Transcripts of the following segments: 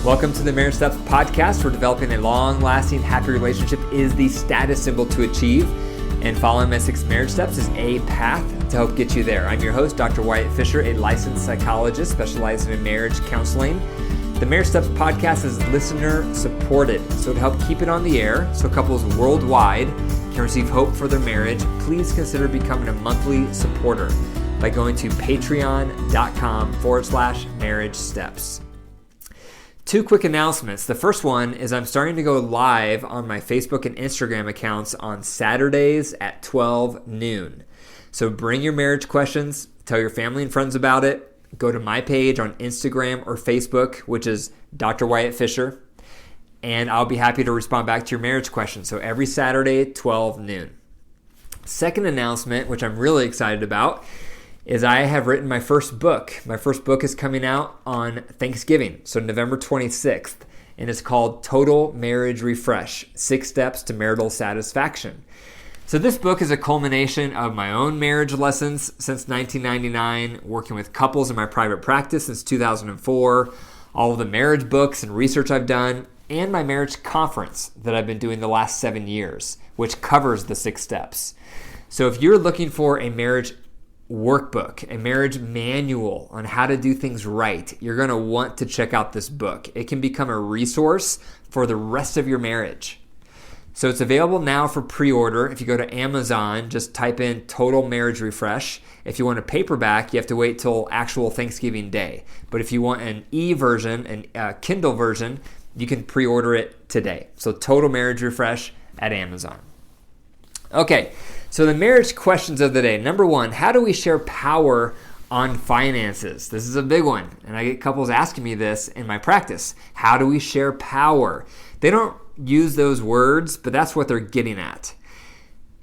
Welcome to the Marriage Steps podcast, where developing a long-lasting, happy relationship is the status symbol to achieve, and following my 6 marriage steps is a path to help get you there. I'm your host, Dr. Wyatt Fisher, a licensed psychologist specializing in marriage counseling. The Marriage Steps podcast is listener-supported, so to help keep it on the air so couples worldwide can receive hope for their marriage, please consider becoming a monthly supporter by going to patreon.com/marriage steps. 2 quick announcements. The first one is I'm starting to go live on my Facebook and Instagram accounts on Saturdays at 12 noon. So bring your marriage questions, tell your family and friends about it. Go to my page on Instagram or Facebook, which is Dr. Wyatt Fisher, and I'll be happy to respond back to your marriage questions. So every Saturday, 12 noon. Second announcement, which I'm really excited about, is I have written my first book. My first book is coming out on Thanksgiving, so November 26th, and it's called Total Marriage Refresh, 6 Steps to Marital Satisfaction. So this book is a culmination of my own marriage lessons since 1999, working with couples in my private practice since 2004, all of the marriage books and research I've done, and my marriage conference that I've been doing the last 7 years, which covers the 6 steps. So if you're looking for a marriage workbook, a marriage manual on how to do things right, you're going to want to check out this book. It can become a resource for the rest of your marriage. So it's available now for pre-order. If you go to Amazon, just type in Total Marriage Refresh. If you want a paperback, you have to wait till actual Thanksgiving Day. But if you want an e-version, a Kindle version, you can pre-order it today. So Total Marriage Refresh at Amazon. Okay, so the marriage questions of the day. Number 1, how do we share power on finances? This is a big one, and I get couples asking me this in my practice. How do we share power? They don't use those words, but that's what they're getting at.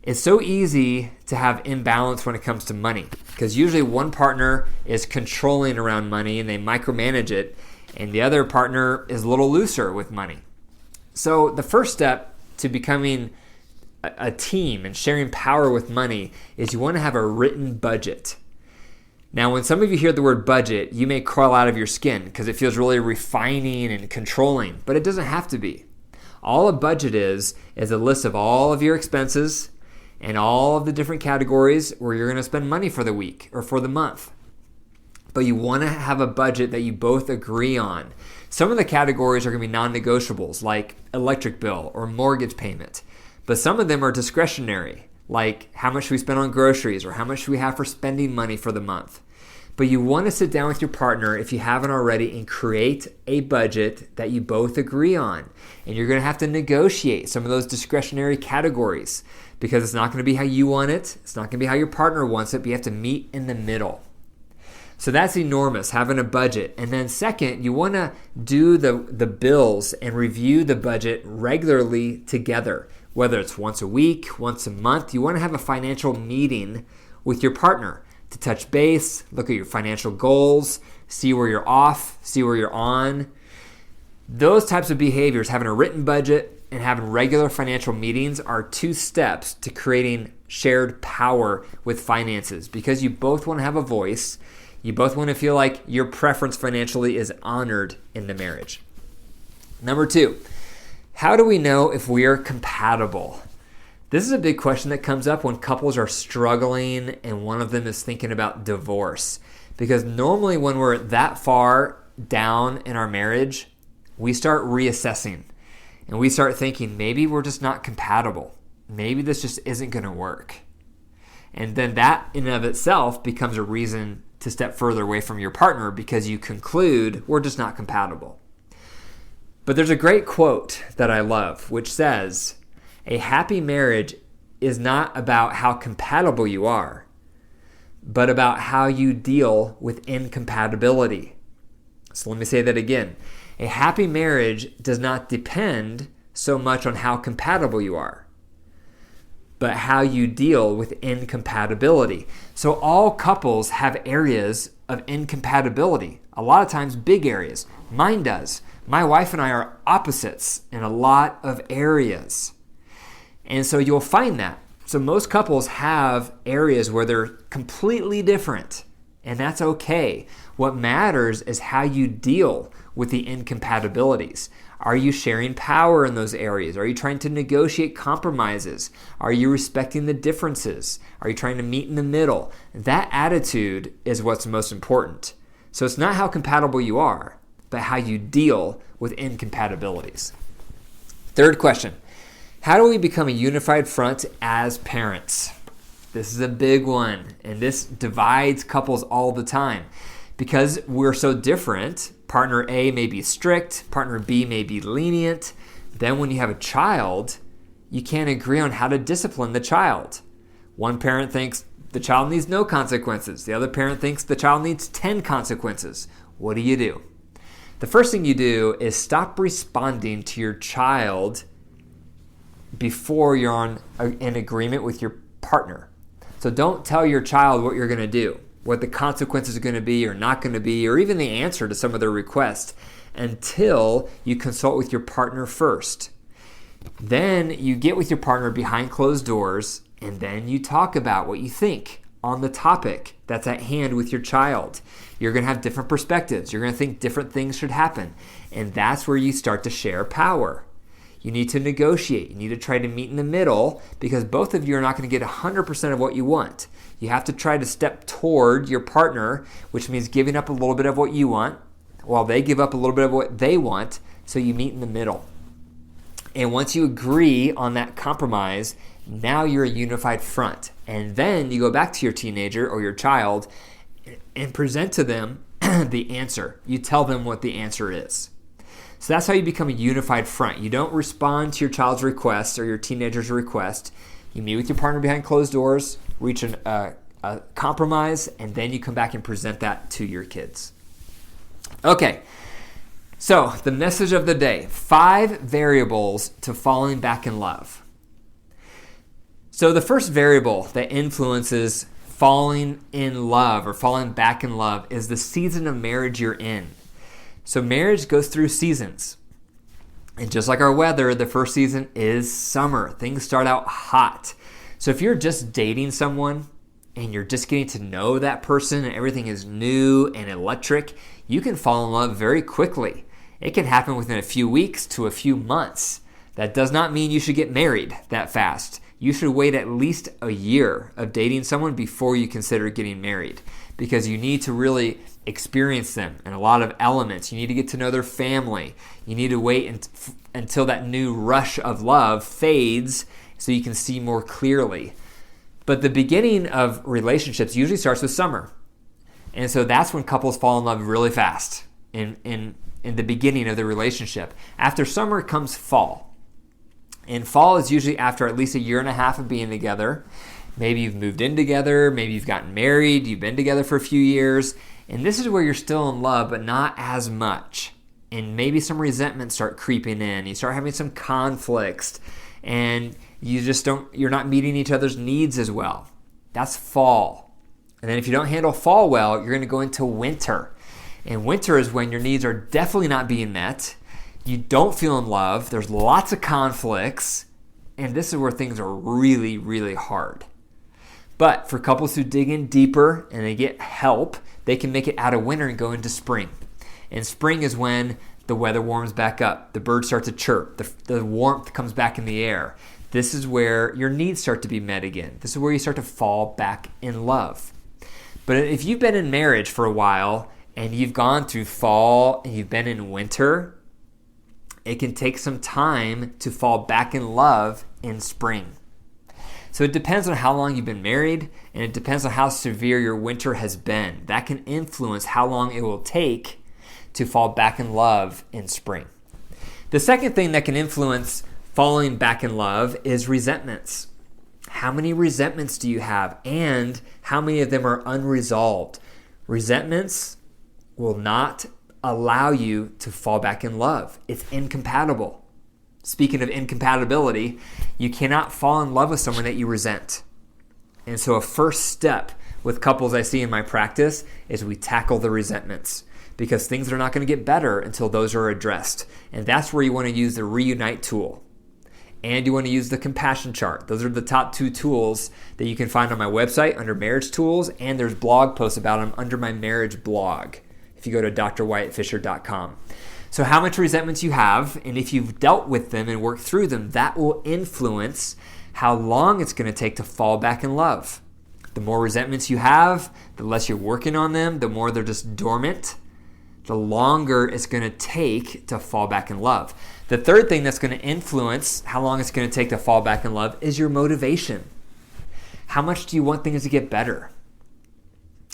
It's so easy to have imbalance when it comes to money, because usually one partner is controlling around money and they micromanage it, and the other partner is a little looser with money. So the first step to becoming a team and sharing power with money is you want to have a written budget. Now, when some of you hear the word budget, you may crawl out of your skin because it feels really refining and controlling, but it doesn't have to be. All a budget is a list of all of your expenses and all of the different categories where you're going to spend money for the week or for the month. But you want to have a budget that you both agree on. Some of the categories are going to be non-negotiables, like electric bill or mortgage payment. But some of them are discretionary, like how much we spend on groceries or how much we have for spending money for the month. But you want to sit down with your partner, if you haven't already, and create a budget that you both agree on. And you're going to have to negotiate some of those discretionary categories because it's not going to be how you want it. It's not going to be how your partner wants it, but you have to meet in the middle. So that's enormous, having a budget. And then second, you want to do the bills and review the budget regularly together. Whether it's once a week, once a month, you want to have a financial meeting with your partner to touch base, look at your financial goals, see where you're off, see where you're on. Those types of behaviors, having a written budget and having regular financial meetings, are 2 steps to creating shared power with finances, because you both want to have a voice. You both want to feel like your preference financially is honored in the marriage. Number 2, how do we know if we are compatible? This is a big question that comes up when couples are struggling and one of them is thinking about divorce. Because normally when we're that far down in our marriage, we start reassessing and we start thinking maybe we're just not compatible. Maybe this just isn't going to work. And then that in and of itself becomes a reason to step further away from your partner because you conclude we're just not compatible. But there's a great quote that I love, which says, a happy marriage is not about how compatible you are, but about how you deal with incompatibility. So let me say that again. A happy marriage does not depend so much on how compatible you are, but how you deal with incompatibility. So all couples have areas of incompatibility, a lot of times big areas. Mine does. My wife and I are opposites in a lot of areas. And so you'll find that. So most couples have areas where they're completely different and that's okay. What matters is how you deal with the incompatibilities. Are you sharing power in those areas? Are you trying to negotiate compromises? Are you respecting the differences? Are you trying to meet in the middle? That attitude is what's most important. So it's not how compatible you are, but how you deal with incompatibilities. Third question, how do we become a unified front as parents? This is a big one, and this divides couples all the time. Because we're so different, partner A may be strict, partner B may be lenient. Then when you have a child, you can't agree on how to discipline the child. One parent thinks the child needs no consequences. The other parent thinks the child needs 10 consequences. What do? The first thing you do is stop responding to your child before you're in agreement with your partner. So don't tell your child what you're going to do, what the consequences are going to be or not going to be, or even the answer to some of their requests until you consult with your partner first. Then you get with your partner behind closed doors, and then you talk about what you think on the topic that's at hand with your child. You're going to have different perspectives. You're going to think different things should happen. And that's where you start to share power. You need to negotiate. You need to try to meet in the middle because both of you are not going to get 100% of what you want. You have to try to step toward your partner, which means giving up a little bit of what you want while they give up a little bit of what they want, so you meet in the middle. And once you agree on that compromise, now you're a unified front. And then you go back to your teenager or your child and present to them the answer. You tell them what the answer is. So that's how you become a unified front. You don't respond to your child's request or your teenager's request. You meet with your partner behind closed doors, reach a compromise, and then you come back and present that to your kids. Okay, so the message of the day, 5 variables to falling back in love. So the first variable that influences falling in love or falling back in love is the season of marriage you're in. So marriage goes through seasons. And just like our weather, the first season is summer. Things start out hot. So if you're just dating someone and you're just getting to know that person and everything is new and electric, you can fall in love very quickly. It can happen within a few weeks to a few months. That does not mean you should get married that fast. You should wait at least a year of dating someone before you consider getting married, because you need to really experience them and a lot of elements. You need to get to know their family. You need to wait until that new rush of love fades so you can see more clearly. But the beginning of relationships usually starts with summer. And so that's when couples fall in love really fast in the beginning of the relationship. After summer comes fall. And fall is usually after at least a year and a half of being together. Maybe you've moved in together, maybe you've gotten married, you've been together for a few years, and this is where you're still in love, but not as much. And maybe some resentment start creeping in. You start having some conflicts, and you're not meeting each other's needs as well. That's fall. And then if you don't handle fall well, you're going to go into winter. And winter is when your needs are definitely not being met. You don't feel in love. There's lots of conflicts. And this is where things are really, really hard. But for couples who dig in deeper and they get help, they can make it out of winter and go into spring. And spring is when the weather warms back up. The birds start to chirp. The warmth comes back in the air. This is where your needs start to be met again. This is where you start to fall back in love. But if you've been in marriage for a while and you've gone through fall and you've been in winter, it can take some time to fall back in love in spring. So it depends on how long you've been married, and it depends on how severe your winter has been. That can influence how long it will take to fall back in love in spring. The second thing that can influence falling back in love is resentments. How many resentments do you have, and how many of them are unresolved? Resentments will not allow you to fall back in love. It's incompatible. Speaking of incompatibility, you cannot fall in love with someone that you resent. And so a first step with couples I see in my practice is we tackle the resentments, because things are not going to get better until those are addressed. And that's where you want to use the reunite tool. and you want to use the compassion chart. Those are the top 2 tools that you can find on my website under marriage tools, and there's blog posts about them under my marriage blog if you go to drwyattfisher.com. So how much resentments you have, and if you've dealt with them and worked through them, that will influence how long it's going to take to fall back in love. The more resentments you have, the less you're working on them, the more they're just dormant, the longer it's going to take to fall back in love. The third thing that's going to influence how long it's going to take to fall back in love is your motivation. How much do you want things to get better?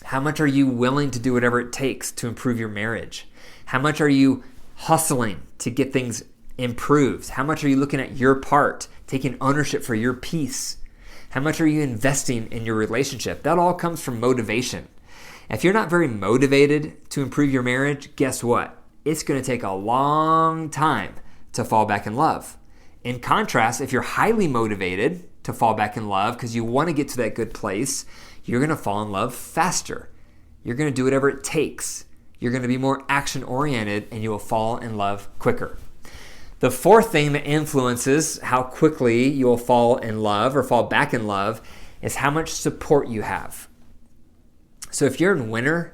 How much are you willing to do whatever it takes to improve your marriage? How much are you hustling to get things improved? How much are you looking at your part, taking ownership for your peace? How much are you investing in your relationship? That all comes from motivation. If you're not very motivated to improve your marriage, guess what? It's going to take a long time to fall back in love. In contrast, if you're highly motivated to fall back in love because you want to get to that good place, you're going to fall in love faster. You're going to do whatever it takes. You're going to be more action-oriented, and you will fall in love quicker. The fourth thing that influences how quickly you will fall in love or fall back in love is how much support you have. So if you're in winter,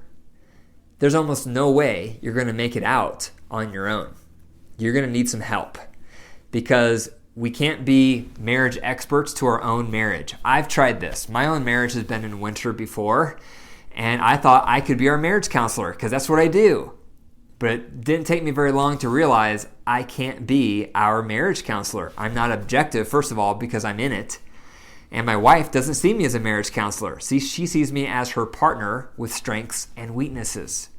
there's almost no way you're going to make it out on your own. You're going to need some help because we can't be marriage experts to our own marriage. I've tried this. My own marriage has been in winter before, and I thought I could be our marriage counselor because that's what I do. But it didn't take me very long to realize I can't be our marriage counselor. I'm not objective, first of all, because I'm in it. And my wife doesn't see me as a marriage counselor. See, she sees me as her partner with strengths and weaknesses.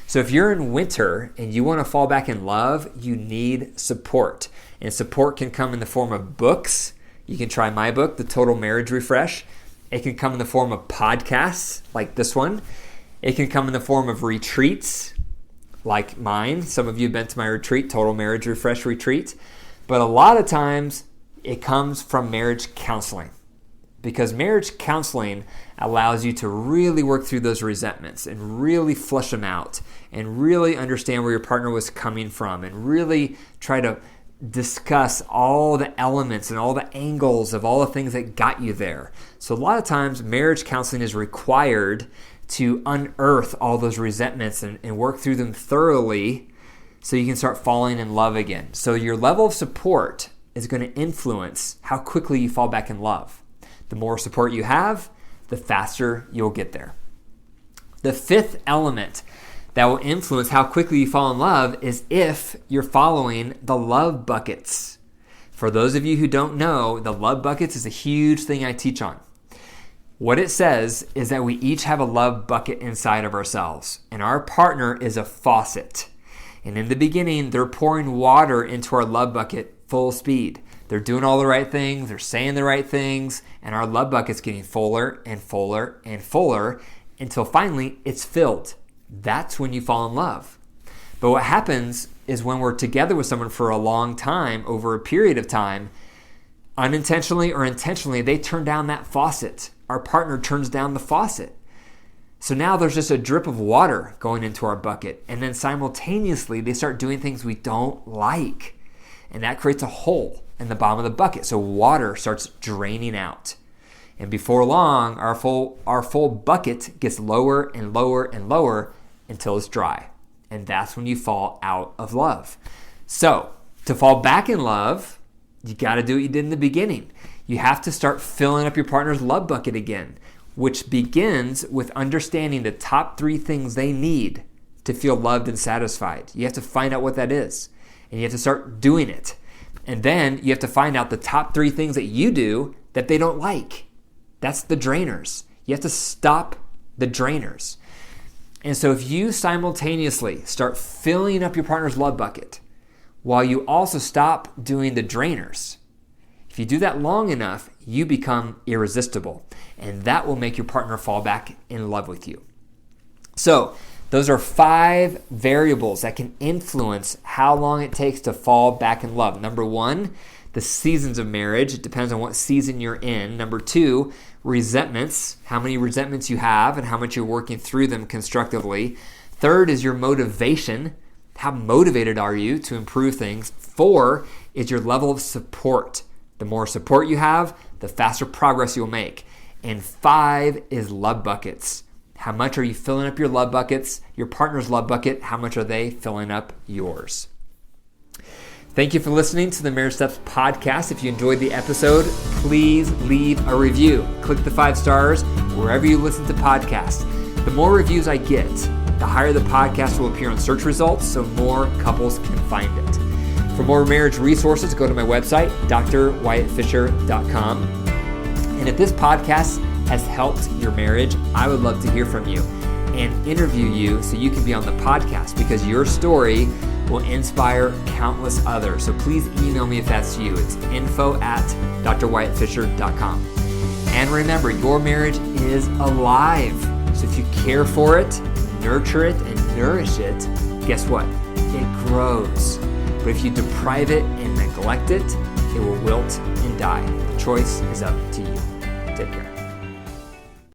So if you're in winter and you want to fall back in love, you need support. And support can come in the form of books. You can try my book, The Total Marriage Refresh. It can come in the form of podcasts like this one. It can come in the form of retreats like mine. Some of you have been to my retreat, Total Marriage Refresh Retreat. But a lot of times it comes from marriage counseling, because marriage counseling allows you to really work through those resentments and really flush them out and really understand where your partner was coming from and really try to discuss all the elements and all the angles of all the things that got you there. So a lot of times marriage counseling is required to unearth all those resentments and work through them thoroughly so you can start falling in love again. So your level of support is going to influence how quickly you fall back in love. The more support you have, the faster you'll get there. The fifth element that will influence how quickly you fall in love is if you're following the love buckets. For those of you who don't know, the love buckets is a huge thing I teach on. What it says is that we each have a love bucket inside of ourselves, and our partner is a faucet. And in the beginning, they're pouring water into our love bucket full speed. They're doing all the right things, they're saying the right things, and our love bucket's getting fuller and fuller and fuller until finally it's filled. That's when you fall in love. But what happens is when we're together with someone for a long time, over a period of time, unintentionally or intentionally, they turn down that faucet. Our partner turns down the faucet. So now there's just a drip of water going into our bucket. And then simultaneously, they start doing things we don't like. And that creates a hole in the bottom of the bucket. So water starts draining out. And before long, our full bucket gets lower and lower and lower until it's dry. And that's when you fall out of love. So to fall back in love, you got to do what you did in the beginning. You have to start filling up your partner's love bucket again, which begins with understanding the top 3 things they need to feel loved and satisfied. You have to find out what that is, and you have to start doing it. And then you have to find out the top 3 things that you do that they don't like. That's the drainers. You have to stop the drainers. And so if you simultaneously start filling up your partner's love bucket while you also stop doing the drainers, if you do that long enough, you become irresistible. And that will make your partner fall back in love with you. So those are 5 variables that can influence how long it takes to fall back in love. Number 1, the seasons of marriage. It depends on what season you're in. Number 2, resentments, how many resentments you have and how much you're working through them constructively. 3rd is your motivation. How motivated are you to improve things? 4 is your level of support. The more support you have, the faster progress you'll make. And 5 is love buckets. How much are you filling up your love buckets? Your partner's love bucket, how much are they filling up yours? Thank you for listening to the Marriage Steps podcast. If you enjoyed the episode, please leave a review. Click the 5 stars wherever you listen to podcasts. The more reviews I get, the higher the podcast will appear on search results so more couples can find it. For more marriage resources, go to my website, drwyattfisher.com. And if this podcast has helped your marriage, I would love to hear from you and interview you so you can be on the podcast, because your story will inspire countless others. So please email me if that's you. It's info@drwyattfisher.com. And remember, your marriage is alive. So if you care for it, nurture it, and nourish it, guess what? It grows. But if you deprive it and neglect it, it will wilt and die. The choice is up to you. Take care.